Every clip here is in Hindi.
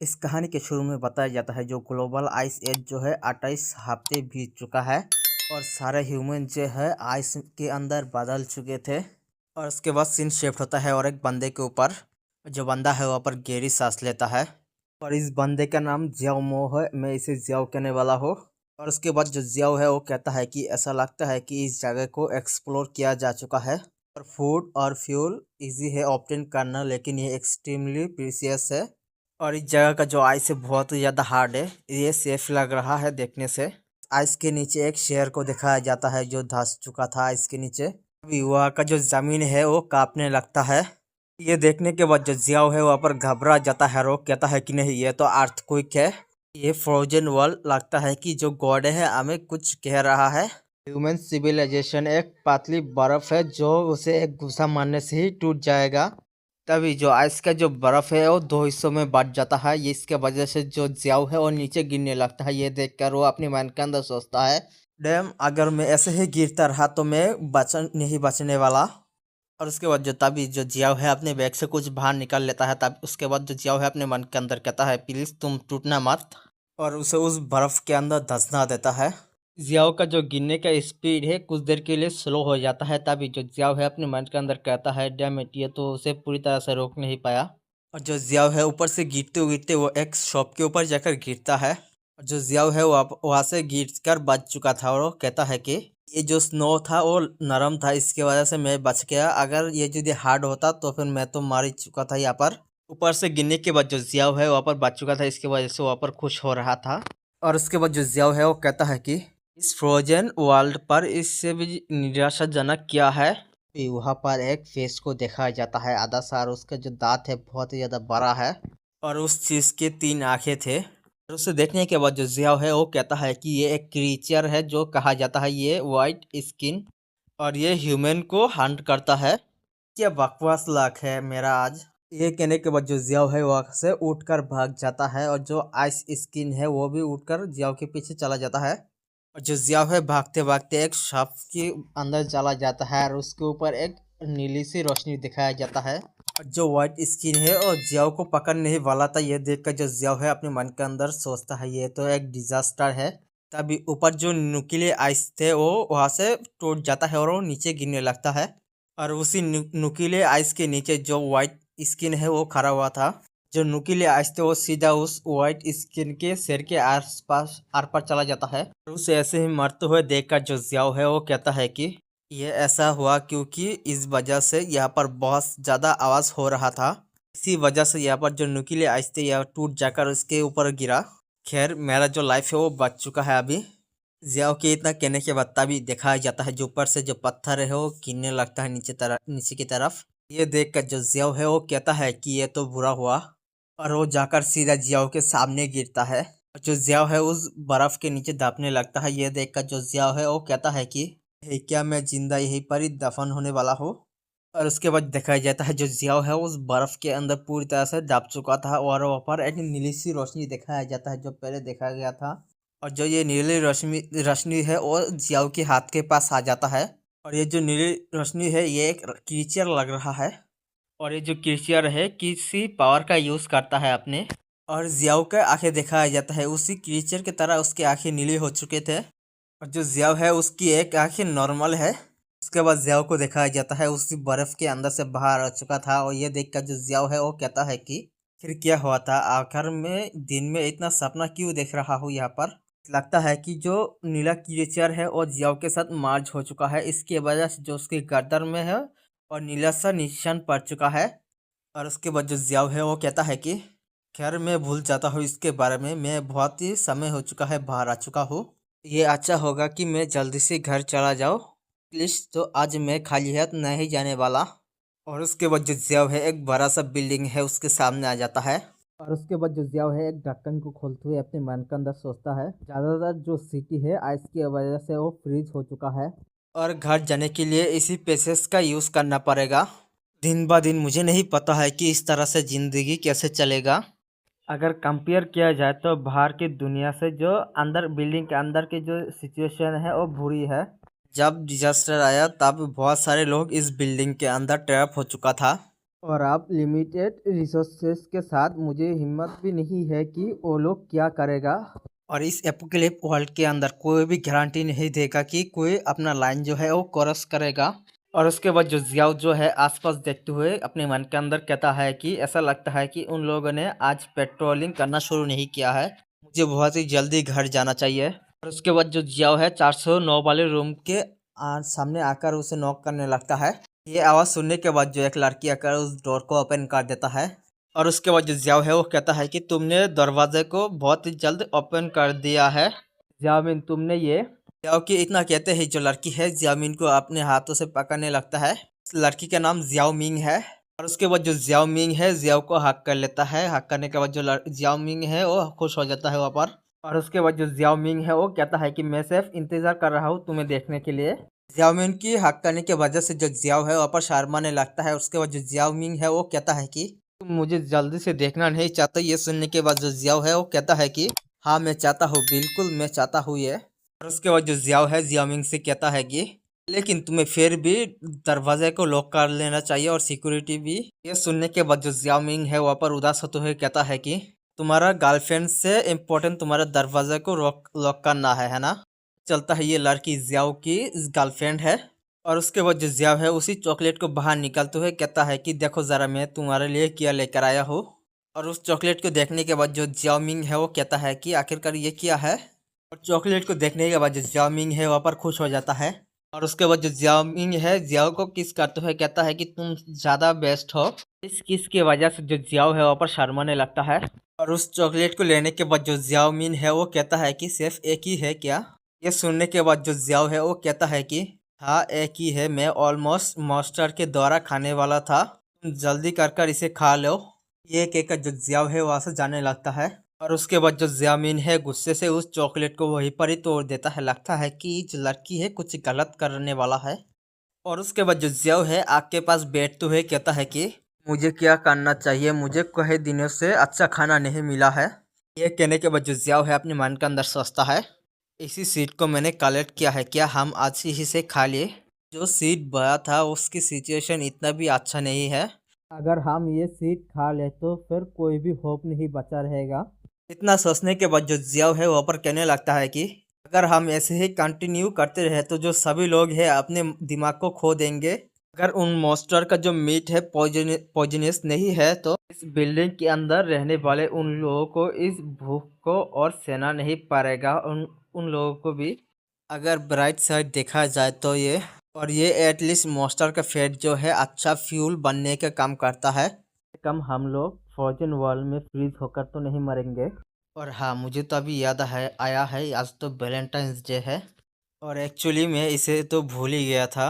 इस कहानी के शुरू में बताया जाता है जो ग्लोबल आइस एज जो है 28 हफ्ते बीत चुका है और सारे ह्यूमन जो है आइस के अंदर बदल चुके थे। और उसके बाद सीन शिफ्ट होता है और एक बंदे के ऊपर, जो बंदा है वहाँ पर गहरी सांस लेता है और इस बंदे का नाम जियाओ मो है। मैं इसे जियाओ कहने वाला हूँ। और उसके बाद जो जियाओ है वो कहता है कि ऐसा लगता है कि इस जगह को एक्सप्लोर किया जा चुका है और फूड और फ्यूल इजी है ऑब्टेन करना, लेकिन ये एक्सट्रीमली प्रीसियस है। और इस जगह का जो आइस है बहुत ही ज़्यादा हार्ड है, ये सेफ लग रहा है देखने से। आइस के नीचे एक शेर को दिखाया जाता है जो धंस चुका था आइस के नीचे। अभी वहाँ का जो ज़मीन है वो कांपने लगता है। ये देखने के बाद जो जियाओ है वहाँ पर घबरा जाता है और वो कहता है कि नहीं, ये तो अर्थक्वेक है, ये फ्रोजन वर्ल्ड लगता है कि जो गॉड है हमें कुछ कह रहा है। ह्यूमन सिविलाइजेशन एक पतली बर्फ है जो उसे एक घुसा मारने से ही टूट जाएगा। तभी जो आइस का जो बर्फ है वो दो हिस्सों में बंट जाता है। ये इसके वजह से जो जियाओ है वो नीचे गिरने लगता है। ये देखकर वो अपने मन के अंदर सोचता है, डैम, अगर मैं ऐसे ही गिरता रहा तो मैं नहीं बचने वाला। और उसके बाद जो तभी जो जियाओ है अपने बैग से कुछ बाहर निकाल लेता है। तब उसके बाद जो जियाओ है अपने मन के अंदर कहता है, प्लीज तुम टूटना मत, और उसे उस बर्फ के अंदर धंसना देता है। जियाओ का जो गिरने का स्पीड है कुछ देर के लिए स्लो हो जाता है। तभी जो जियाओ है अपने मन के अंदर कहता है, डैम इट, ये तो उसे पूरी तरह से रोक नहीं पाया। और जो जियाओ है ऊपर से गिरते गिरते वो एक शॉप के ऊपर जाकर गिरता है। और जो जियाओ है वो वहाँ से गिर कर बच चुका था और वो कहता है कि ये जो स्नो था वो नरम था, इसकी वजह से मैं बच गया। अगर ये यदि हार्ड होता तो फिर मैं तो मार ही चुका था यहाँ पर। ऊपर से गिरने के बाद जो जियाओ है वहाँ पर बच चुका था, इसकी वजह से वहाँ पर खुश हो रहा था। और उसके बाद जो जियाओ है वो कहता है कि इस फ्रोजन वर्ल्ड पर इससे भी निराशाजनक क्या है। फिर वहाँ पर एक फेस को दिखाया जाता है आधा सा, और उसका जो दांत है बहुत ही ज़्यादा बड़ा है और उस चीज़ के 3 आंखें थे। और उसे देखने के बाद जो जियाओ है वो कहता है कि ये एक क्रीचर है जो कहा जाता है ये वाइट स्किन, और ये ह्यूमन को हंट करता है। क्या बकवास लाख है मेरा आज। ये कहने के बाद जो जियाओ है वहाँ से उठकर भाग जाता है और जो आइस स्किन है वो भी उठकर जियाओ के पीछे चला जाता है। और जो जियाओ है भागते भागते एक शॉप के अंदर चला जाता है और उसके ऊपर एक नीली सी रोशनी दिखाया जाता है। और जो व्हाइट स्किन है और जियाओ को पकड़ने ही वाला था। ये देखकर जो जियाओ है अपने मन के अंदर सोचता है ये तो एक डिजास्टर है। तभी ऊपर जो नुकीले आइस थे वो वहां से टूट जाता है और वो नीचे गिरने लगता है। और उसी नुकीले आइस के नीचे जो व्हाइट स्किन है वो खड़ा हुआ था। जो नुकीले आइस थे वो सीधा उस व्हाइट स्किन के सिर के आसपास आर पार चला जाता है। और उसे ऐसे ही मरते हुए देखकर जो जियाओ है वो कहता है कि ये ऐसा हुआ क्योंकि इस वजह से यहाँ पर बहुत ज़्यादा आवाज़ हो रहा था। इसी वजह से यहाँ पर जो नुकीले आइस थे यह टूट जाकर उसके ऊपर गिरा। खैर मेरा जो लाइफ है वो बच चुका है अभी। जियाओ के इतना कहने के बाद तभी दिखाया जाता है जो ऊपर से जो पत्थर है वो गिरने लगता है नीचे की तरफ। ये देखकर जो जियाओ है वो कहता है कि ये तो बुरा हुआ, और वो जाकर सीधा जियाओ के सामने गिरता है। और जो जियाओ है उस बर्फ के नीचे दबने लगता है। ये देखकर जो जियाओ है वो कहता है कि हे, क्या मैं जिंदा यहीं पर ही दफन होने वाला हूँ। और उसके बाद दिखाया जाता है जो जियाओ है उस बर्फ के अंदर पूरी तरह से दब चुका था और वहाँ पर एक नीली सी रोशनी दिखाया जाता है जो पहले देखा गया था। और जो ये नीली रोशनी रोशनी है वो जियाओ के हाथ के पास आ जाता है। और ये जो नीली रोशनी है ये एक क्रीचर लग रहा है। और ये जो क्रीचर है किसी पावर का यूज करता है अपने। और जियाओ का आंखें दिखाया जाता है उसी क्रीचर की तरह उसकी आंखें नीली हो चुके थे। और जो जियाओ है उसकी एक आंखें नॉर्मल है। उसके बाद जियाओ को दिखाया जाता है उसी बर्फ के अंदर से बाहर आ चुका था। और ये देखकर जो जियाओ है वो कहता है कि फिर क्या हुआ था, आखिर में दिन में इतना सपना क्यों देख रहा हूँ यहाँ पर। लगता है कि जो नीला क्रीचर है वो जियाओ के साथ मर्ज हो चुका है, इसकी वजह से जो उसकी गर्दन में है और नीला सा निशान पड़ चुका है। और उसके बाद जो जियाओ है वो कहता है कि खैर मैं भूल जाता हूँ इसके बारे में, मैं बहुत ही समय हो चुका है बाहर आ चुका हूँ। ये अच्छा होगा कि मैं जल्दी से घर चला जाऊँ प्लीज, तो आज मैं खाली हाथ नहीं जाने वाला। और उसके बाद जो जियाओ है एक बड़ा सा बिल्डिंग है उसके सामने आ जाता है। और उसके बाद जो जियाओ है एक ढक्कन को खोलते हुए अपने मन के अंदर सोचता है ज़्यादातर जो सिटी है आइस की वजह से वो फ्रीज हो चुका है और घर जाने के लिए इसी पैसेज का यूज़ करना पड़ेगा। दिन ब दिन मुझे नहीं पता है कि इस तरह से ज़िंदगी कैसे चलेगा। अगर कंपेयर किया जाए तो बाहर की दुनिया से जो अंदर बिल्डिंग के अंदर की जो सिचुएशन है वो बुरी है। जब डिजास्टर आया तब बहुत सारे लोग इस बिल्डिंग के अंदर ट्रैप हो चुका था और आप लिमिटेड रिसोर्सेस के साथ मुझे हिम्मत भी नहीं है कि वो लोग क्या करेगा। और इस एपोकलिप्स वर्ल्ड के अंदर कोई भी गारंटी नहीं देगा कि कोई अपना लाइन जो है वो क्रॉस करेगा। और उसके बाद जो जियाओ जो है आसपास देखते हुए अपने मन के अंदर कहता है कि ऐसा लगता है कि उन लोगों ने आज पेट्रोलिंग करना शुरू नहीं किया है, मुझे बहुत ही जल्दी घर जाना चाहिए। और उसके बाद जो जियाओ है 409 वाले रूम के सामने आकर उसे नॉक करने लगता है। ये आवाज़ सुनने के बाद जो एक लड़की आकर उस डोर को ओपन कर देता है। और उसके बाद जो जियाओ है वो कहता है कि तुमने दरवाजे को बहुत ही जल्द ओपन कर दिया है जियामिन, तुमने ये। जियाओ की इतना कहते ही जो लड़की है जियामिन को अपने हाथों से पकड़ने लगता है। इस लड़की का नाम जियाओ मिंग है। और उसके बाद जो जियाओ मिंग है जियाओ को हक कर लेता है। हक करने के बाद जो जियाओ मिंग है वो खुश हो जाता है वहाँ पर। और उसके बाद जो जियाओ मिंग है वो कहता है कि मैं सिर्फ इंतजार कर रहा हूँ तुम्हें देखने के लिए। जियाओ मिंग की हक करने की वजह से जो जियाओ है वहाँ पर शर्माने लगता है। उसके बाद जो जियाओ मिंग है वो कहता है कि तुम मुझे जल्दी से देखना नहीं चाहते। ये सुनने के बाद जो जियाओ है वो कहता है कि हाँ मैं चाहता हूँ, बिल्कुल मैं चाहता हूँ ये। और उसके बाद जो जियाओ है जियाओ मिंग से कहता है कि लेकिन तुम्हें फिर भी दरवाजे को लॉक कर लेना चाहिए और सिक्योरिटी भी। ये सुनने के बाद जो जियाओ मिंग है वहाँ पर उदास होते हुए कहता है कि तुम्हारा गर्लफ्रेंड से इम्पोर्टेंट तुम्हारे दरवाजे को लॉक करना है ना। चलता है ये लड़की जियाओ की गर्लफ्रेंड है। और उसके बाद जो जियाओ है उसी चॉकलेट को बाहर निकालते हुए कहता है कि देखो ज़रा मैं तुम्हारे लिए क्या लेकर आया हूँ। और उस चॉकलेट को देखने के बाद जो जियाओ मिंग है वो कहता है कि आखिरकार ये क्या है। और चॉकलेट को देखने के बाद जो जियाओ मिंग है वहाँ पर खुश हो जाता है। और उसके बाद जो जियाओ मिंग है जियाओ को किस करते हुए कहता है कि तुम ज़्यादा बेस्ट हो। इस किस की वजह से जो जियाओ है वहाँ पर शर्माने लगता है। और उस चॉकलेट को लेने के बाद जो जियाओ मिंग है वो कहता है कि सिर्फ एक ही है क्या। ये सुनने के बाद जो जियाओ है वो कहता है कि हाँ एक ही है, मैं ऑलमोस्ट मास्टर के द्वारा खाने वाला था, तुम जल्दी कर इसे खा लो। ये कहकर जो जियाओ है वहाँ से जाने लगता है। और उसके बाद जो जियामिन है गुस्से से उस चॉकलेट को वहीं पर ही तोड़ देता है। लगता है कि जो लड़की है कुछ गलत करने वाला है। और उसके बाद जो जियाओ है आग के पास बैठते हुए कहता है कि मुझे क्या करना चाहिए, मुझे कई दिनों से अच्छा खाना नहीं मिला है। ये कहने के बाद जो जियाओ है अपने मन के अंदर सोचता है इसी सीट को मैंने कलेक्ट किया है, क्या हम आज ही से खा लिए। जो सीट बड़ा था उसकी सिचुएशन इतना भी अच्छा नहीं है, अगर हम ये सीट खा ले तो फिर कोई भी होप नहीं बचा रहेगा। इतना सोचने के बाद जो जियाओ है वहाँ पर कहने लगता है कि अगर हम ऐसे ही कंटिन्यू करते रहे तो जो सभी लोग हैं अपने दिमाग को खो देंगे। अगर उन मॉन्स्टर का जो मीट है पॉइजनस नहीं है तो इस बिल्डिंग के अंदर रहने वाले उन लोगों को इस भूख को और सहना नहीं पाएगा। उन लोगों को भी अगर ब्राइट साइड देखा जाए तो ये एटलीस्ट मॉन्स्टर का फैट जो है अच्छा फ्यूल बनने का काम करता है। कम हम लोग फ्रोजन वर्ल्ड में फ्रीज होकर तो नहीं मरेंगे। और हाँ मुझे तो अभी याद है आया है आज तो वैलेंटाइंस डे है और एक्चुअली मैं इसे तो भूल ही गया था।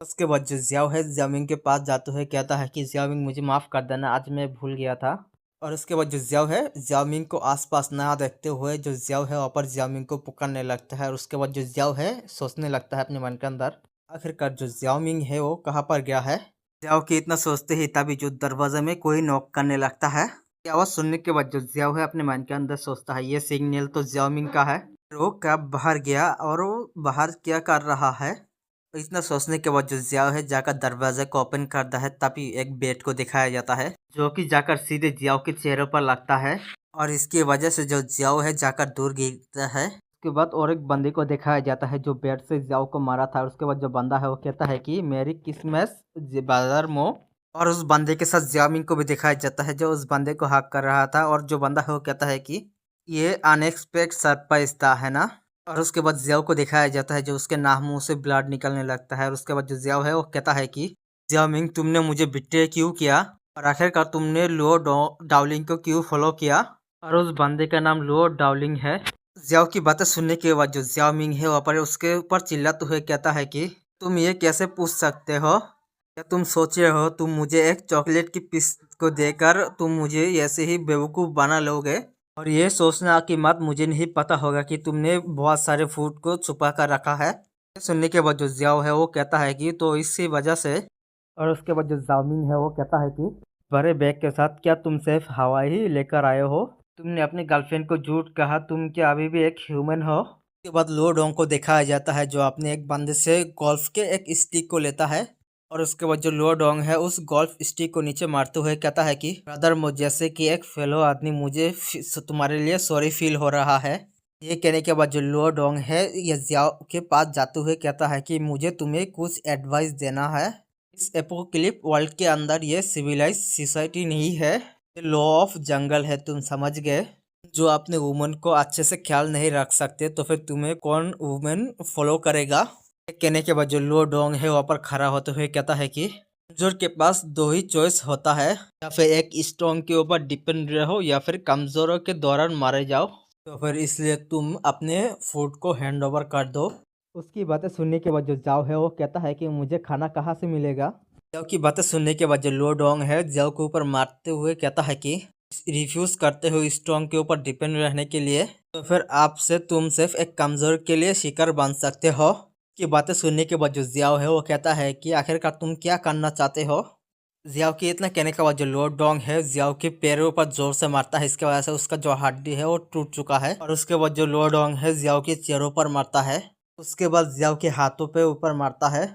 उसके बाद जो जियाओ है जियामिंग के पास जाते हुए कहता है कि जियामिंग मुझे माफ़ कर देना, आज मैं भूल गया था। और उसके बाद जो जियाओ है जियामिंग को आसपास ना देखते हुए जो जियाओ है वहाँ पर जियामिंग को पुकारने लगता है। और उसके बाद जो जियाओ है सोचने लगता है अपने मन के अंदर आखिरकार जो जियामिंग है वो कहाँ पर गया है। जियाओ की इतना सोचते ही तभी जो दरवाजे में कोई नॉक करने लगता है। ये आवाज़ सुनने के बाद जो जियाओ है अपने मन के अंदर सोचता है ये सिग्नल तो जियामिंग का है, वो कब बाहर गया और वो बाहर क्या कर रहा है। इतना सोचने के बाद जो जियाओ है जाकर दरवाजे को ओपन करता है तभी एक बेड को दिखाया जाता है जो कि जाकर सीधे जियाओ के चेहरे पर लगता है। और इसकी वजह से जो जियाओ है जाकर दूर गिरता है। उसके बाद और एक बंदे को दिखाया जाता है जो बेड से जियाओ को मारा था। उसके बाद जो बंदा है वो कहता है कि मेरी किस्मत बाजार मो। और उस बंदे के साथ जियामिंग को भी दिखाया जाता है जो उस बंदे को हक कर रहा था। और जो बंदा है वो कहता है कि ये अनएक्सपेक्टेड सरप्राइज था है ना। और उसके बाद जियाओ को दिखाया जाता है जो उसके नाक मुंह से ब्लड निकलने लगता है। और उसके बाद जो जियाओ है वो कहता है कि जियामिंग तुमने मुझे बिट्रे क्यों किया और आखिरकार तुमने लो डाउलिंग को क्यों फॉलो किया। और उस बंदे का नाम लो डाउलिंग है। जियाओ की बातें सुनने के बाद जो जियामिंग है वहाँ पर उसके ऊपर चिल्लाते हुए कहता है कि तुम ये कैसे पूछ सकते हो, क्या तुम सोच रहे हो तुम मुझे एक चॉकलेट की पीस को देकर तुम मुझे ऐसे ही बेवकूफ़ बना लोगे। और ये सोचना कि मत मुझे नहीं पता होगा कि तुमने बहुत सारे फूड को छुपा कर रखा है। ये सुनने के बाद जो जियाओ है वो कहता है कि तो इसी वजह से। और उसके बाद जो जामिन है वो कहता है कि बड़े बैग के साथ क्या तुम सिर्फ हवा ही लेकर आए हो, तुमने अपनी गर्लफ्रेंड को झूठ कहा, तुम क्या अभी भी एक ह्यूमन हो। उसके बाद लो डोंग को दिखाया जाता है जो अपने एक बंदे से गोल्फ के एक स्टिक को लेता है और उसके बाद जो लो डोंग है उस गोल्फ स्टिक को नीचे मारते हुए कहता है कि ब्रदर, जैसे कि एक फेलो आदमी मुझे तुम्हारे लिए सॉरी फील हो रहा है। ये कहने के बाद जो लो डोंग है ये जियाओ के पास जाते हुए कहता है कि मुझे तुम्हें कुछ एडवाइस देना है। इस एपोकलिप वर्ल्ड के अंदर ये सिविलाइज सोसाइटी नहीं है, ये लॉ ऑफ जंगल है, तुम समझ गए। जो अपने वुमन को अच्छे से ख्याल नहीं रख सकते तो फिर तुम्हें कौन वुमेन फॉलो करेगा। कहने के बाद जो लो डोंग है वहाँ पर खड़ा होते हुए कहता है कि कमजोर के पास दो ही चॉइस होता है, या फिर एक स्ट्रॉन्ग के ऊपर डिपेंड रहो या फिर कमजोरों के दौरान मारे जाओ। तो फिर इसलिए तुम अपने फूड को हैंड ओवर कर दो। उसकी बातें सुनने के बाद जो जाओ है वो कहता है कि मुझे खाना कहाँ से मिलेगा। जाओ की बातें सुनने के बाद जो लो डोंग है जाओ के ऊपर मारते हुए कहता है कि रिफ्यूज करते हो स्ट्रॉन्ग के ऊपर डिपेंड रहने के लिए, तो फिर आपसे तुम सिर्फ एक कमजोर के लिए शिकार बन सकते हो। की बातें सुनने के बाद जो जियाओ है वो कहता है कि आखिरकार तुम क्या करना चाहते हो। जियाओ के इतना कहने के बाद जो लो डोंग है जियाओ के पैरों पर जोर से मारता है, इसके वजह से उसका जो हड्डी है वो टूट चुका है। और उसके बाद जो लो डोंग है जियाओ के चेहरों पर मारता है, उसके बाद जियाओ के हाथों पे ऊपर मारता है।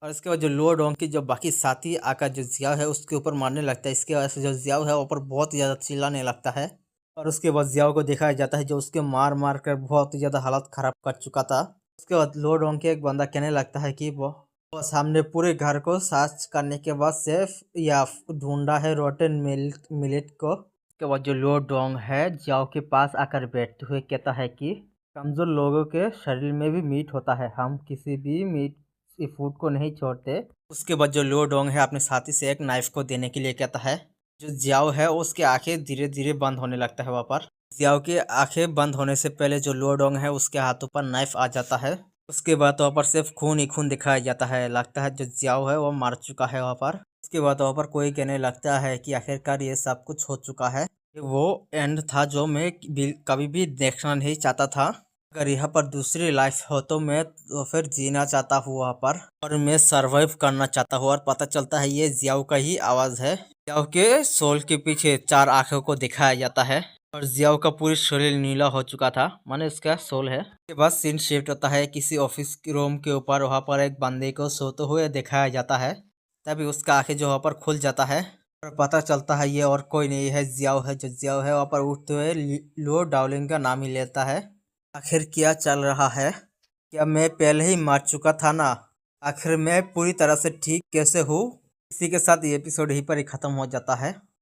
और इसके बाद जो लो डोंग की जो बाकी साथी आकर जो जियाओ है उसके ऊपर मारने लगता है, इसके वजह से जो जियाओ है ऊपर बहुत ज़्यादा चिल्लाने लगता है। और उसके बाद जियाओ को दिखाया जाता है जो उसके मार मार कर बहुत ज़्यादा हालत ख़राब कर चुका था। उसके बाद लो डोंग के एक बंदा कहने लगता है कि वो सामने पूरे घर को सर्च करने के बाद सिर्फ या ढूंढा है रोटन मिलेट को। उसके बाद जो लो डोंग है जियाओ के पास आकर बैठते हुए कहता है कि कमज़ोर लोगों के शरीर में भी मीट होता है, हम किसी भी मीट फूड को नहीं छोड़ते। उसके बाद जो लो डोंग है अपने साथी से एक नाइफ को देने के लिए कहता है। जो जियाओ है उसके आंखें धीरे धीरे बंद होने लगता है वहाँ पर। जियाओ की आंखें बंद होने से पहले जो लो डोंग है उसके हाथों पर नाइफ आ जाता है। उसके बाद वहाँ पर सिर्फ खून ही खून दिखाया जाता है, लगता है जो जियाओ है वो मर चुका है वहाँ पर। उसके बाद वहाँ पर कोई कहने लगता है कि आखिरकार ये सब कुछ हो चुका है, वो एंड था जो मैं कभी भी देखना नहीं चाहता था। अगर यहाँ पर दूसरी लाइफ हो तो मैं तो फिर जीना चाहता हूँ वहाँ पर, और मैं सरवाइव करना चाहता हूँ। और पता चलता है ये जियाओ का ही आवाज़ है। जियाओ के सोल के पीछे 4 आंखों को दिखाया जाता है और जियाओ का पूरी शरीर नीला हो चुका था, माने उसका सोल है। उसके बाद सीन शिफ्ट होता है किसी ऑफिस रूम के ऊपर, वहाँ पर एक बंदे को सोते हुए दिखाया जाता है। तभी उसका आंखें जो वहाँ पर खुल जाता है और पता चलता है ये और कोई नहीं है जियाओ है। जो जियाओ है वहाँ पर उठते हुए लो डार्लिंग का नाम ही लेता है। आखिर क्या चल रहा है, क्या मैं पहले ही मर चुका था ना, आखिर मैं पूरी तरह से ठीक कैसे हूँ। इसी के साथ ये एपिसोड यहीं पर ही ख़त्म हो जाता है।